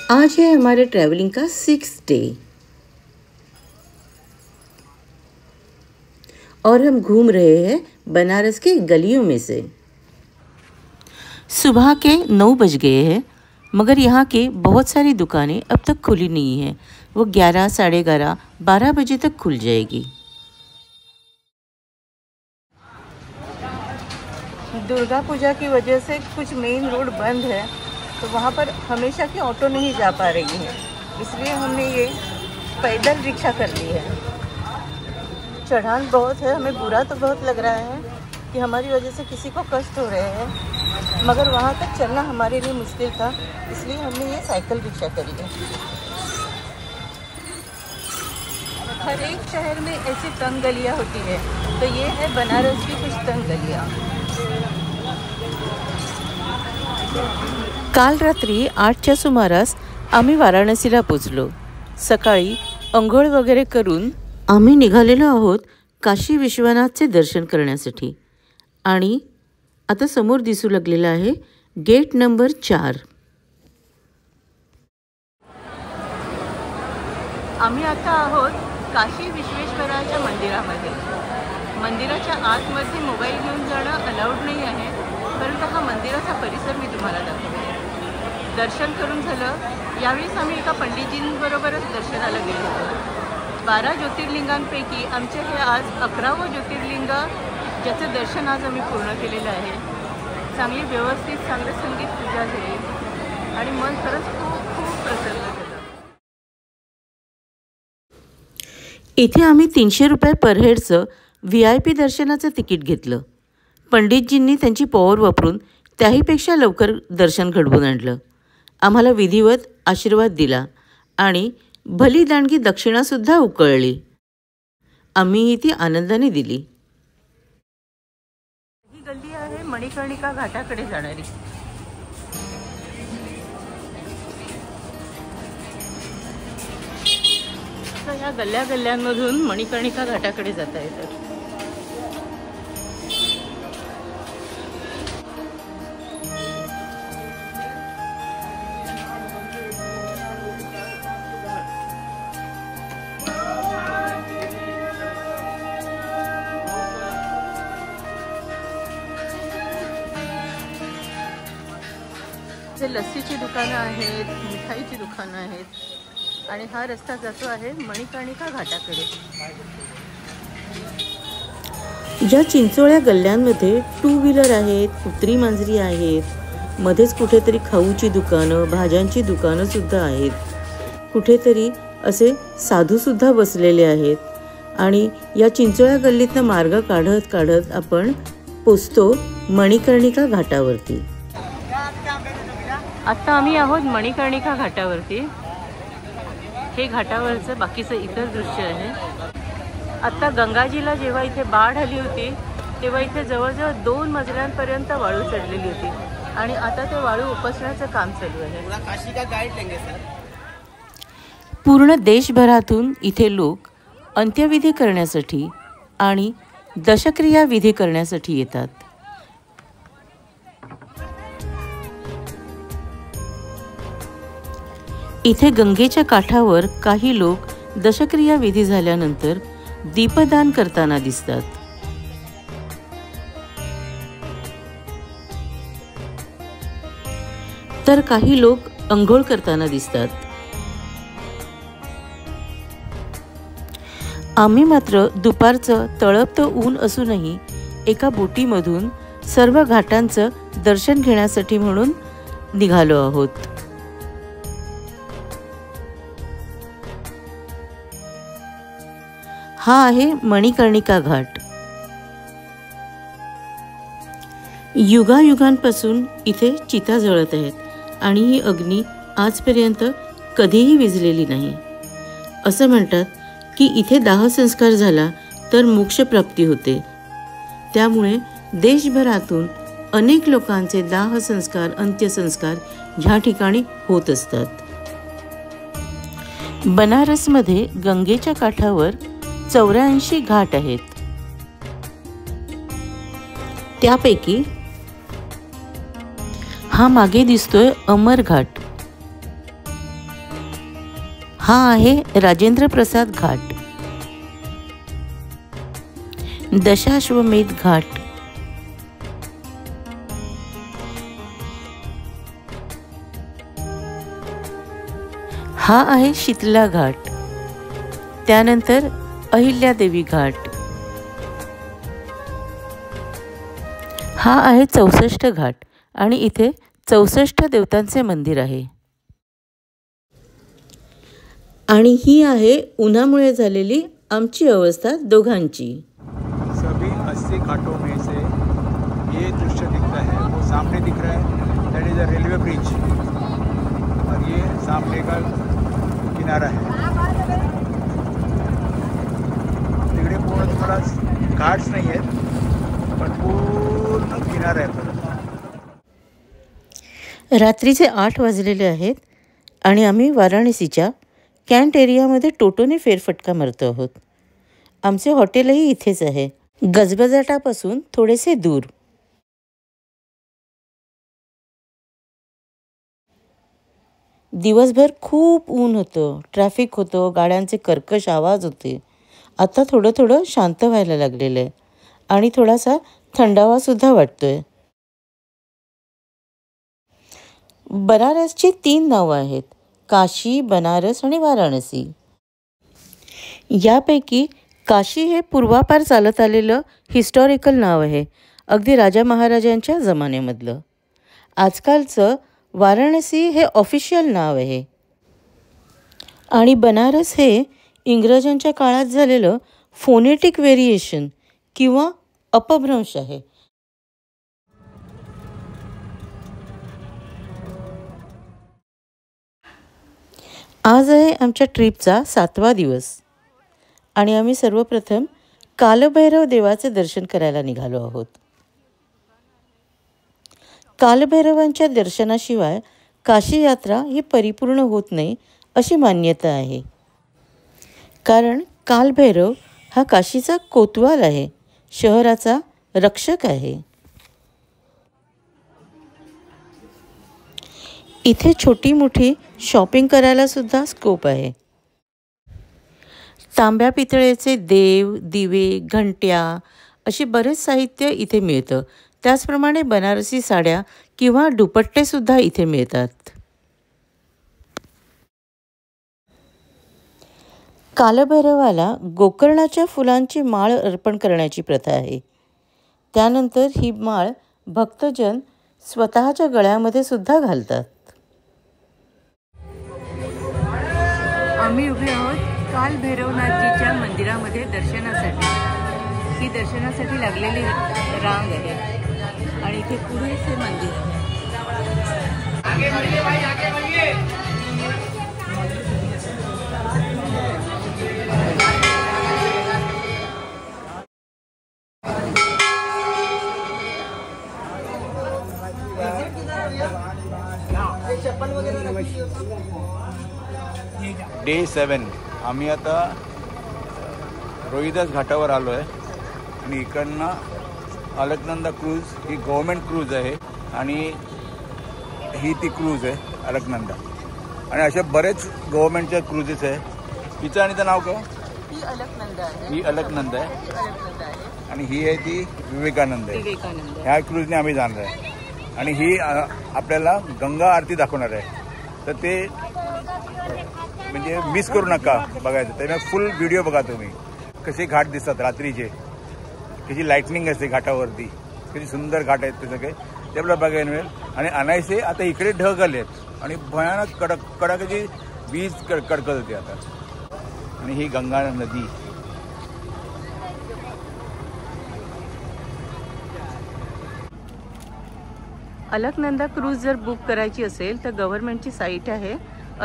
आज है हमारे ट्रैवलिंग का 6th डे और हम घूम रहे हैं बनारस के गलियों में से। सुबह के 9 बज गए हैं, मगर यहाँ के बहुत सारी दुकानें अब तक खुली नहीं हैं। वो 11, साढ़े 11, 12 बजे तक खुल जाएगी। दुर्गा पूजा की वजह से कुछ मेन रोड बंद है, तो वहाँ पर हमेशा की ऑटो नहीं जा पा रही है, इसलिए हमने ये पैदल रिक्शा कर ली है। चढ़ान बहुत है, हमें बुरा तो बहुत लग रहा है कि हमारी वजह से किसी को कष्ट हो रहे हैं, मगर वहाँ तक चलना हमारे लिए मुश्किल था, इसलिए हमने ये साइकिल रिक्शा करी है। हर एक शहर में ऐसी तंग गलियाँ होती है, तो ये है बनारस की कुछ तंग गलियाँ। काल रात्री 8च्या सुमारास आम्ही वाराणसीला पोचलो। सकाळी अंघोळ वगैरे करून आम्ही निघालेलो आहोत काशी विश्वनाथचे दर्शन करण्यासाठी। आणि आता समोर दिसू लागलेला आहे गेट नंबर 4। आम्ही आता आहोत काशी विश्वेश्वराच्या मंदिरामध्ये। मंदिराच्या आतमध्ये मोबाईल घेऊन जाणं अलाउड नाही आहे, परंतु हा मंदिराचा परिसर मी तुम्हाला दाखवते। दर्शन करून झालं। यावेळेस आम्ही एका पंडितजींबरोबरच दर्शनाला गेलो होतो। 12 ज्योतिर्लिंगांपैकी आमचे हे आज 11वं ज्योतिर्लिंग, ज्याचं दर्शन आज आम्ही पूर्ण केलेलं आहे। चांगली व्यवस्थित चांगलं संगीत पूजा झाली आणि मन खरंच खूप खूप प्रसन्न झालं। इथे आम्ही 300 रुपये पर हेडचं VIP दर्शनाचं तिकीट घेतलं। पंडितजींनी त्यांची पॉवर वापरून त्याहीपेक्षा लवकर दर्शन घडवून आणलं। आम्हाला विधिवत आशीर्वाद दिला आणि भली दांडगी दक्षिणासुद्धा उकळली। आम्हीही ती आनंदाने दिली। ही गल्ली आहे मणिकर्णिका घाटाकडे जाणारी। तर या गल्ल्यांमधून मणिकर्णिका घाटाकडे जाता येतं। लस्सीची दुकानं आहेत, मिठाईची दुकानं आहेत आणि हा रस्ता जातो आहे मणिकर्णिका घाटाकडे। ज्या चिंचोळ्या गल्ल्यांमध्ये 2 व्हीलर आहेत, कुत्री मांजरी आहेत, मध्येच कुठेतरी खाऊची दुकानं, भाज्यांची दुकानं सुद्धा आहेत। कुठेतरी असे साधू सुद्धा बसलेले आहेत आणि या चिंचोळ्या गल्लीतनं मार्ग काढत काढत आपण पोचतो मणिकर्णिका घाटावरती। आता आम्ही आहोत मणिकर्णिका घाटावरती। हे घाटावरचं बाकीचं इतर दृश्य आहे। आता गंगाजीला जेव्हा इथे बाढ आली होती, तेव्हा इथे जवळजवळ 2 मजल्यांपर्यंत वाळू चढलेली होती आणि आता ते वाळू उपसण्याचं काम चालू आहे। पूर्ण देशभरातून इथे लोक अंत्यविधी करण्यासाठी आणि दशक्रिया विधी करण्यासाठी येतात। इथे गंगेच्या काठावर काही लोक दशक्रिया विधी झाल्यानंतर दीपदान करताना दिसतात। तर काही लोक अंघोळ करताना दिसतात। आम्ही मात्र दुपारचं तळपतं ऊन असूनही एका बोटीमधून सर्व घाटांचं दर्शन घेण्यासाठी म्हणून निघालो आहोत। हा आहे मणिकर्णिका घाट। युगायुगांपासून इथे चिता जळत आहेत आणि ही अग्नी आजपर्यंत कधीही विझलेली नाही। असं म्हणतात की इथे दाहसंस्कार झाला तर मोक्षप्राप्ती होते, त्यामुळे देशभरातून अनेक लोकांचे दाहसंस्कार, अंत्यसंस्कार ह्या ठिकाणी होत असतात। बनारसमध्ये गंगेच्या काठावर 84 घाट आहेत। त्यापैकी हा मागे दिसतोय अमर घाट। हा आहे राजेंद्र प्रसाद घाट, दशाश्वमेध घाट, हा आहे शीतला घाट, त्यानंतर अहिल्यादेवी घाट, हा आहे 64 घाट आणि इथे 64 देवतांचे मंदिर आहे. आणि ही आहे उन्हामुळे झालेली आमची अवस्था दोघांची. सभी 80 घाटों में से ये दृश्य दिखता है, वो सामने दिख रहा है, that is a railway bridge, और ये सामने का किनारा है. तिकडे पूर्ण थोड़ा घाट्स नहीं है पण पूर्ण किनारा आहे. रात्रीचे 8 वाजलेले आहेत आणि आम्ही वाराणसीच्या कॅन्ट एरियामध्ये टोटोने फेरफटका मारतो आहोत. आमचे हॉटेलही इथेच आहे, गजबजाटापासून थोडेसे दूर. दिवसभर खूप ऊन होतं, ट्रॅफिक होतं, गाड्यांचे कर्कश आवाज होते. आता थोडं थोडं शांत व्हायला लागलेलं आहे आणि थोडासा थंडावासुद्धा वाटतोय. बनारसची 3 नावं आहेत, काशी, बनारस आणि वाराणसी. यापैकी काशी हे पूर्वापार चालत आलेलं हिस्टॉरिकल नाव आहे, अगदी राजा महाराजांच्या जमान्यामधलं. आजकालचं वाराणसी हे ऑफिशियल नाव आहे आणि बनारस हे इंग्रजांच्या काळात झालेलं फोनेटिक व्हेरिएशन किंवा अपभ्रंश आहे. आज आहे आमच्या ट्रिपचा 7वा दिवस आणि आम्ही सर्वप्रथम कालभैरव देवाचे दर्शन करायला निघालो आहोत. कालभैरवांच्या दर्शनाशिवाय काशी यात्रा ही परिपूर्ण होत नाही अशी मान्यता आहे. कारण कालभैरव हा काशीचा कोतवाल आहे, शहराचा रक्षक आहे. इथे छोटी मोठी शॉपिंग करायला सुद्धा स्कोप आहे. तांब्या पितळेचे देव, दिवे, घंट्या असे बरेच साहित्य इथे मिळतं. त्याचप्रमाणे बनारसी साड्या किंवा दुपट्टेसुद्धा इथे मिळतात. कालभैरवाला गोकर्णाच्या फुलांची माळ अर्पण करण्याची प्रथा आहे. त्यानंतर ही माळ भक्तजन स्वतःच्या गळ्यामध्ये सुद्धा घालतात. आम्ही उभे आहोत कालभैरवनाथजीच्या मंदिरामध्ये दर्शनासाठी. ही दर्शनासाठी लागलेली रांग आहे आणि इथे पुढेच हे मंदिर आहे. डे 7 आम्ही आता रोहिदास घाटावर आलो आहे आणि इकडनं अलकनंदा क्रूज ही गव्हर्मेंट क्रूज आहे आणि ही ती क्रूज आहे अलकनंदा. आणि अशा बरेच गव्हर्मेंटच्या क्रूजेस आहे. हिचं आणि नाव काय? ही अलकनंदा आहे. ही अलकनंदा आहे आणि ही आहे ती विवेकानंद आहे. ह्या क्रूजने आम्ही जाणार आहे आणि ही आपल्याला गंगा आरती दाखवणार आहे. तर ते म्हणजे मिस करू नका बघायचं. त्यामुळे फुल व्हिडिओ बघा तुम्ही. कसे घाट दिसतात रात्रीचे, कशी लाईटनिंग असते घाटावरती, किती सुंदर घाट आहेत ते सगळे, ते आपल्याला बघायला मिळेल. आणि अनायसे आता इकडे ढग आले आहेत आणि भयानक कडाक्याची वीज कडकत होती आता. आणि ही गंगा नदी. अलकनंदा क्रूज जर बुक करायची असेल तर गव्हर्नमेंटची साईट आहे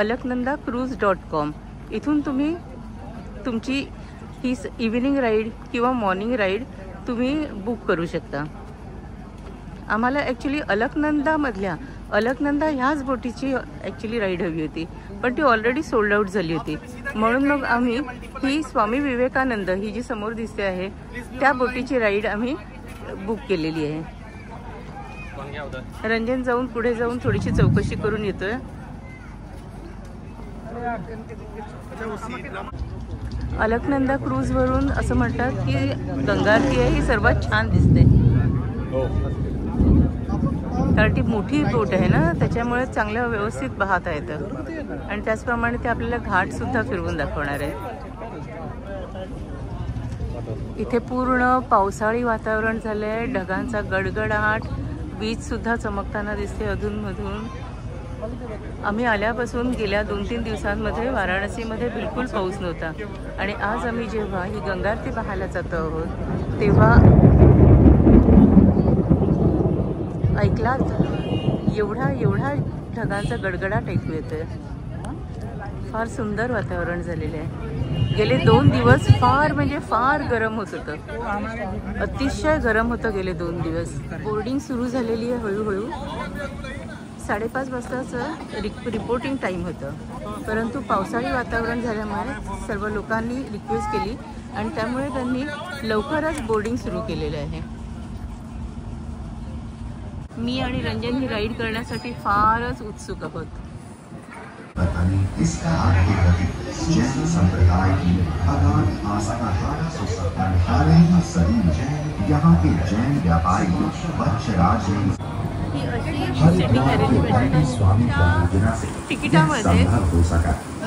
alaknandacruise.com. इथून तुम्ही तुमची ही इव्हिनिंग राईड किंवा मॉर्निंग राईड तुम्ही बुक करू शकता. आम्हाला ॲक्च्युली अलकनंदा ह्याच बोटीची ॲक्च्युली राईड हवी होती, पण ती ऑलरेडी सोल्ड आऊट झाली होती. म्हणून मग आम्ही ही स्वामी विवेकानंद ही जी समोर दिसते आहे त्या बोटीची राईड आम्ही बुक केलेली आहे. रंजन पुढे जाऊन थोडीशी चौकशी करून येतोय. अलकनंदा क्रूजवरून असं म्हणतात की गंगा आरती आहे ही सर्वात छान दिसते. कारण ती मोठी बोट आहे ना, त्याच्यामुळे चांगलं व्यवस्थित पाहता येतं. आणि त्याचप्रमाणे ते आपल्याला घाटसुद्धा फिरवून दाखवणार आहे. इथे पूर्ण पावसाळी वातावरण झालं आहे. ढगांचा गडगडाट, वीजसुद्धा चमकताना दिसते अधूनमधून. आम्ही आल्यापासून गेल्या 2-3 दिवसांमध्ये वाराणसीमध्ये बिलकुल पाऊस नव्हता. आणि आज आम्ही जेव्हा ही गंगा आरती पाहायला जातो आहोत तेव्हा ऐकलात एवढा ढगांचा गडगडाट ऐकू येतोय. फार सुंदर वातावरण झालेलं आहे. गेले 2 दिवस फार गरम होत होतं. अतिशय गरम होतं गेले 2 दिवस. बोर्डिंग सुरू झालेली आहे हळूहळू. 5:30 वाजताचं रिपोर्टिंग टाईम होतं. परंतु पावसाळी वातावरण झाल्यामुळे सर्व लोकांनी रिक्वेस्ट केली आणि त्यामुळे त्यांनी लवकरच बोर्डिंग सुरू केलेलं आहे. मी आणि रंजन ही राईड करण्यासाठी फारच उत्सुक आहोत. इसका आगे प्रति जैन संप्रदाय की अगाध आस्था 1870 सदी में यहाँ के जैन व्यापारी वत्सराज ने तिकिटामध्ये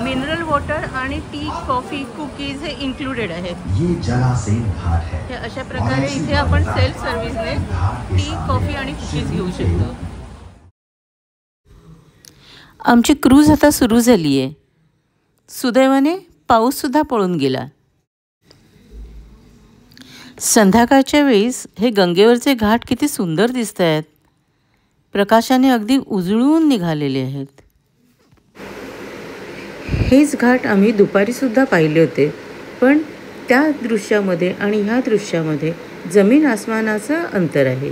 मिनरल वॉटर आणि टी, कॉफी, कुकीज हे इन्क्लुडेड आहेत. ये जलाशय घाट है. हे अशा प्रकारे इथे आपण सेल्फ सर्व्हिसने टी, कॉफी आणि कुकीज घेऊ शकतो. आमची क्रूज आता सुरू झाली आहे. सुदैवाने पाऊससुद्धा पळून गेला. संध्याकाळच्या वेळेस हे गंगेवरचे घाट किती सुंदर दिसत आहेत. प्रकाशाने अगदी उजळून निघालेले आहेत. हेच घाट आम्ही दुपारीसुद्धा पाहिले होते, पण त्या दृश्यामध्ये आणि ह्या दृश्यामध्ये जमीन आसमानाचं अंतर आहे.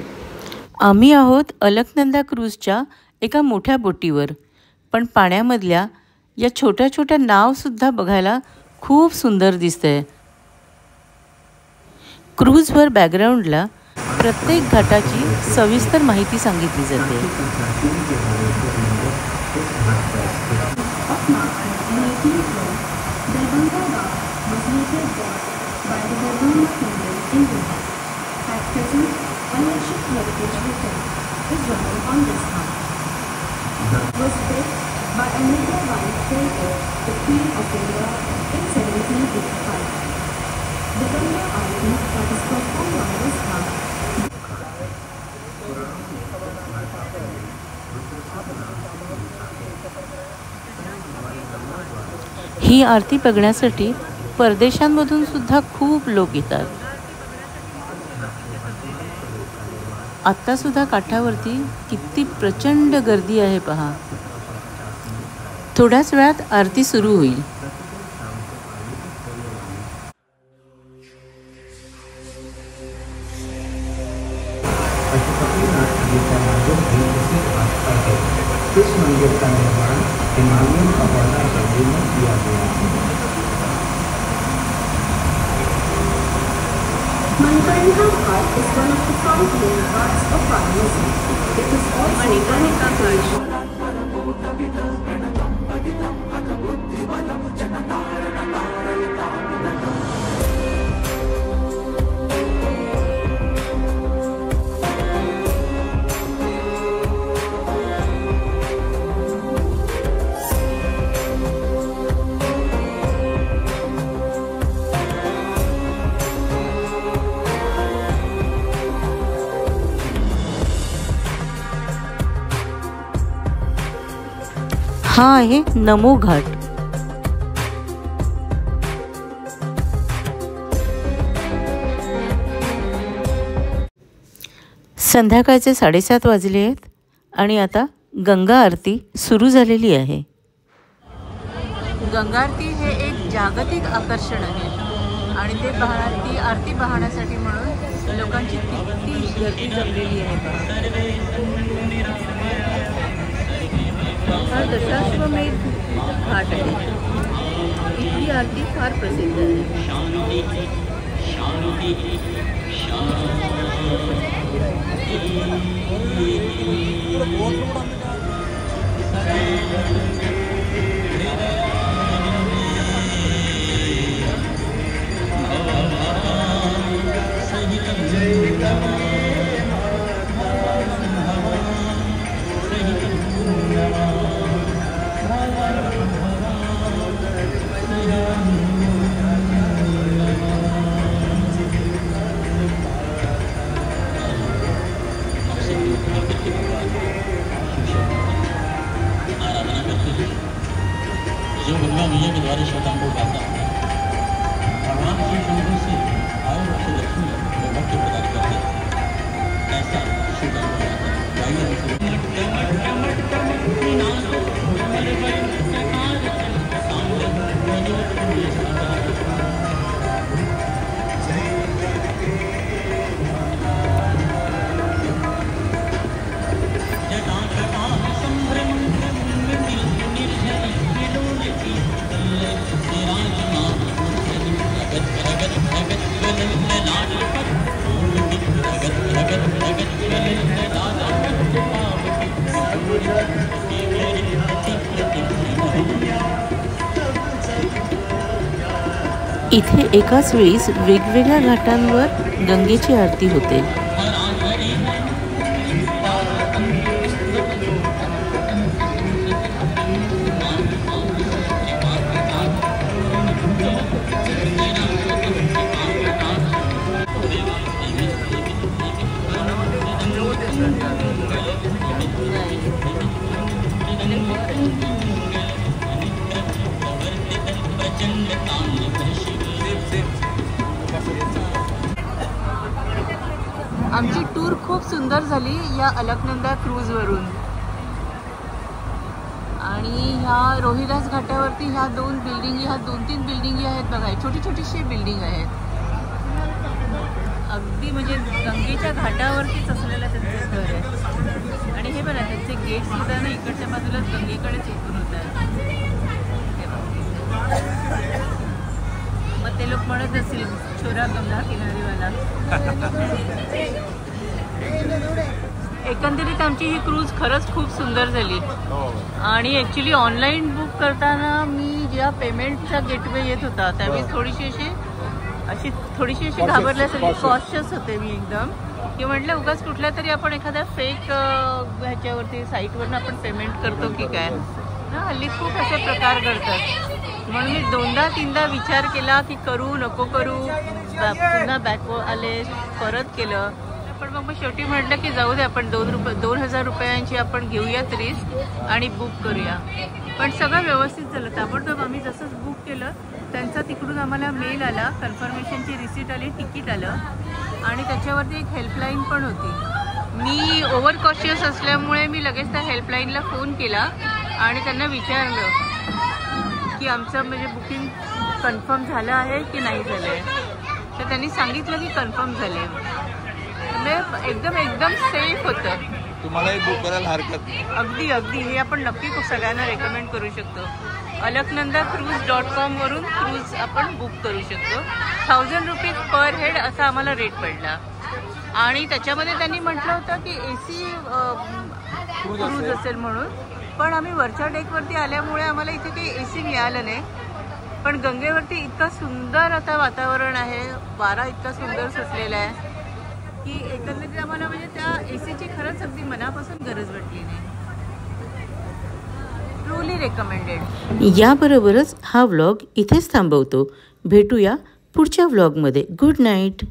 आम्ही आहोत अलकनंदा क्रूजच्या एका मोठ्या बोटीवर, पण पाण्यामधल्या या छोट्या छोट्या नावसुद्धा बघायला खूप सुंदर दिसतंय. क्रूजवर बॅकग्राऊंडला प्रत्येक घाटाची सविस्तर माहिती सांगितली जाते. ही आरती बघण्यासाठी परदेशांमधून सुद्धा खूप लोक येतात. आत्ता सुद्धा काठावरती किती प्रचंड गर्दी आहे पहा. थोड्याच वेळात आरती सुरू होईल. इस मंदिर का निर्माण हिमालयन पहाड़ शैली में किया गया है. Manikarnika Ghat is one of the 5 main ghats of Varanasi. It is also Manikarnika Ghat. हा आहे नमो घाट. संध्याकाळचे 7:30 वाजले आहेत आणि आता गंगा आरती सुरू झालेली आहे. गंगा आरती हे एक जागतिक आकर्षण आहे आणि ते ती आरती पाहण्यासाठी म्हणून लोकांची किती गर्दी जमलेली आहे. हा दशाश्वमेध घाट आहे. इथली आरती फार प्रसिद्ध आहे. गंगा मैया के द्वारा श्रोताओं को गाता हूँ। भगवान श्री शंकर से आए वर्ष लक्ष्मी को भक्ति प्रदान करते हैं, ऐसा श्रोताओं को गाता है। गाइए इथे एकाच वेळीस वेगवेगळ्या घाटांवर गंगेची आरती होते। आमची टूर खूप सुंदर झाली या अलकनंदा क्रूजवरून। आणि ह्या रोहिदास घाटावरती ह्या 2-3 बिल्डिंगी आहेत बघा, छोटी छोटीशी बिल्डिंग आहेत। अगदी म्हणजे गंगेच्या घाटावरतीच असलेलं त्यांचं घर आहे। आणि हे बघा त्यांचे गेट सुद्धा ना इकडच्या बाजूला गंगेकडेच ओपन होत आहेत। मग ते लोक म्हणत असतील छोरा गंगा किनारीवाला। एकंदरीत आमची ही क्रूज खरंच खूप सुंदर झाली। आणि ॲक्च्युली ऑनलाईन बुक करताना मी ज्या पेमेंटचा गेटवे येत होता त्यावेळी थोडीशी अशी घाबरल्यासारखी कॉशियस होते मी एकदम, की म्हटलं उगाच कुठल्या तरी आपण एखाद्या फेक ह्याच्यावरती साईटवरनं आपण पेमेंट करतो की काय ना, हल्ली खूप असे प्रकार घडतात। म्हणून मी 2दा-3दा विचार केला की करू नको करू, पुन्हा बॅक आले, परत केलं। पण मग शेवटी म्हटलं की जाऊ दे, आपण 2,000 रुपयांची आपण घेऊयात रिस्क आणि बुक करूया। पण सगळं व्यवस्थित झालं। ताबडतोब आम्ही जसंच बुक केलं त्यांचा तिकडून आम्हाला मेल आला, कन्फर्मेशनची रिसीट आली, तिकीट आलं आणि त्याच्यावरती एक हेल्पलाईन पण होती। मी ओव्हर कॉशियस असल्यामुळे मी लगेच त्या हेल्पलाईनला फोन केला आणि त्यांना विचारलं की आमचं म्हणजे बुकिंग कन्फर्म झालं आहे की नाही झालं आहे। तर त्यांनी सांगितलं की कन्फर्म झाले। एकदम सेफ होतं। तुम्हालाही बुक करायला हरकत नाही। अगदी हे आपण नक्की सगळ्यांना रेकमेंड करू शकतो। alaknandacruise.com वरून क्रूज आपण बुक करू शकतो। 1000 रुपीज पर हेड असा आम्हाला रेट पडला। आणि त्याच्यामध्ये त्यांनी म्हटलं होतं की AC क्रूज असेल म्हणून, पण आम्ही वरच्या डेकवरती आल्यामुळे आम्हाला इथे काही AC मिळालं नाही। पण गंगेवरती इतकं सुंदर आता वातावरण आहे, वारा इतका सुंदर सुटलेला आहे की एकंदरीत आम्हाला म्हणजे त्या ACची खरंच अगदी मनापासून गरज वाटली नाही। Truly recommended. याबरोबरच हा व्लॉग इथेच थांबवतो। भेटूया पुढच्या व्लॉगमध्ये। Good night.